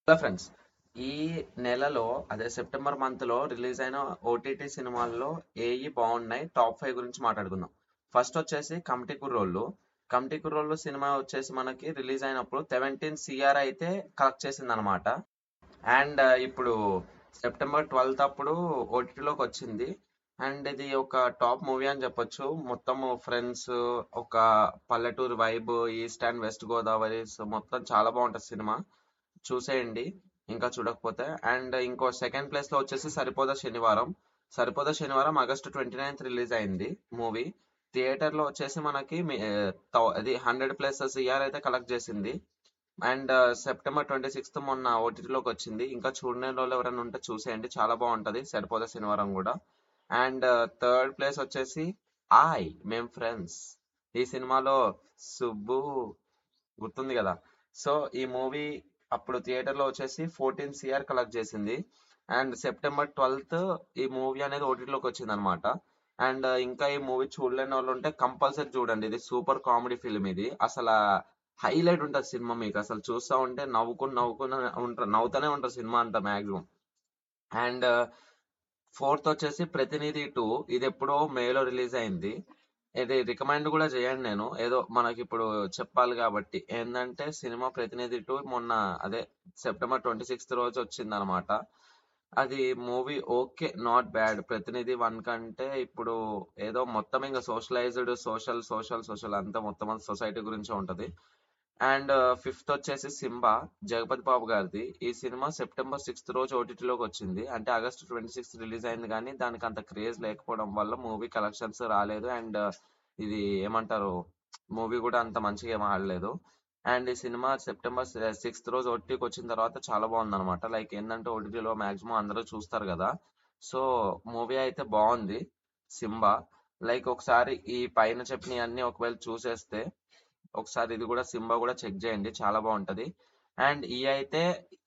Hello friends, ఈ నెలలో అదే సెప్టెంబర్ మంత్ లో రిలీజ్ అయిన ఓటీటీ సినిమాల్లో ఏవి బాగున్నాయి, టాప్ 5 గురించి మాట్లాడుకుందాం. ఫస్ట్ వచ్చేసి కమిటీ కుర్రోళ్ళు. కమిటీ కుర్రోళ్ళు సినిమా వచ్చేసి మనకి రిలీజ్ అయినప్పుడు 17 సిఆర్ అయితే కలెక్ట్ చేసింది అనమాట. అండ్ ఇప్పుడు సెప్టెంబర్ 12 అప్పుడు ఓటీటీలోకి వచ్చింది. అండ్ ఇది ఒక టాప్ మూవీ అని చెప్పొచ్చు. మొత్తం ఫ్రెండ్స్, ఒక పల్లెటూరు vibe, east and west Godavari, so మొత్తం చాలా బాగుంటుంది సినిమా. చూసేయండి ఇంకా చూడకపోతే. అండ్ ఇంకో సెకండ్ ప్లేస్ లో వచ్చేసి సరిపోదా శనివారం. సరిపోదా శనివారం ఆగస్టు 29 రిలీజ్ అయింది మూవీ. థియేటర్ లో వచ్చేసి మనకి అది 100+ సిఆర్ అయితే కలెక్ట్ చేసింది. అండ్ సెప్టెంబర్ 26 మొన్న ఓటీటీలోకి వచ్చింది. ఇంకా చూడని వాళ్ళు ఎవరైనా ఉంటే చూసేయండి, చాలా బాగుంటది సరిపోదా శనివారం కూడా. అండ్ థర్డ్ ప్లేస్ వచ్చేసి మేం ఫ్రెండ్స్. ఈ సినిమాలో సుబ్బు గుర్తుంది కదా. సో ఈ మూవీ అప్పుడు థియేటర్ లో వచ్చేసి 14 సిఆర్ కలెక్ట్ చేసింది. అండ్ సెప్టెంబర్ 12 ఈ మూవీ అనేది ఓటీటీలోకి వచ్చింది అనమాట. అండ్ ఇంకా ఈ మూవీ చూడలేని వాళ్ళు ఉంటే కంపల్సరీ చూడండి. ఇది సూపర్ కామెడీ ఫిల్మ్. ఇది అసలు హైలైట్ ఉంటుంది సినిమా. మీకు అసలు చూస్తా ఉంటే నవ్వుకుని ఉంటారు, నవ్వుతూనే ఉంటారు సినిమా అంతా మాక్సిమం. అండ్ ఫోర్త్ వచ్చేసి ప్రతినిధి 2. ఇది ఎప్పుడో మేలో రిలీజ్ అయింది. ఇది రికమెండ్ కూడా చేయండి. నేను ఏదో మనకి ఇప్పుడు చెప్పాలి కాబట్టి ఏంటంటే, సినిమా ప్రతినిధి 2 మొన్న అదే సెప్టెంబర్ 26 రోజు వచ్చింది అనమాట. అది మూవీ ఓకే, నాట్ బ్యాడ్. ప్రతినిధి 1 కంటే ఇప్పుడు ఏదో మొత్తం ఇంకా సోషలైజ్డ్, సోషల్ సోషల్ సోషల్ అంతా మొత్తం సొసైటీ గురించే ఉంటది. అండ్ ఫిఫ్త్ వచ్చేసి సింబా, జగపతి బాబు గారిది. ఈ సినిమా సెప్టెంబర్ 6 రోజు ఓటీటీలోకి వచ్చింది. అంటే ఆగస్టు 26 రిలీజ్ అయింది, కానీ దానికి అంత క్రేజ్ లేకపోవడం వల్ల మూవీ కలెక్షన్స్ రాలేదు. అండ్ ఇది ఏమంటారు, మూవీ కూడా అంత మంచిగా ఏం ఆడలేదు. అండ్ ఈ సినిమా సెప్టెంబర్ 6 రోజు ఓటీటీకి వచ్చిన తర్వాత చాలా బాగుంది అనమాట. లైక్ ఏంటంటే, ఓటీటీలో మాక్సిమం అందరూ చూస్తారు కదా. సో మూవీ అయితే బాగుంది సింబా. లైక్ ఒకసారి ఈ పైన చెప్పిన అన్ని ఒకవేళ చూసేస్తే ఒకసారి ఇది కూడా సింబా కూడా చెక్ చేయండి, చాలా బాగుంటది. అండ్ ఈ అయితే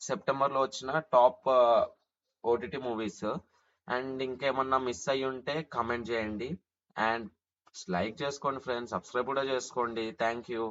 సెప్టెంబర్ లో వచ్చిన టాప్ ఓటీటీ మూవీస్. అండ్ ఇంకేమన్నా మిస్ అయ్యి ఉంటే కమెంట్ చేయండి. అండ్ లైక్ చేసుకోండి ఫ్రెండ్స్, సబ్స్క్రైబ్ కూడా చేసుకోండి. Thank you.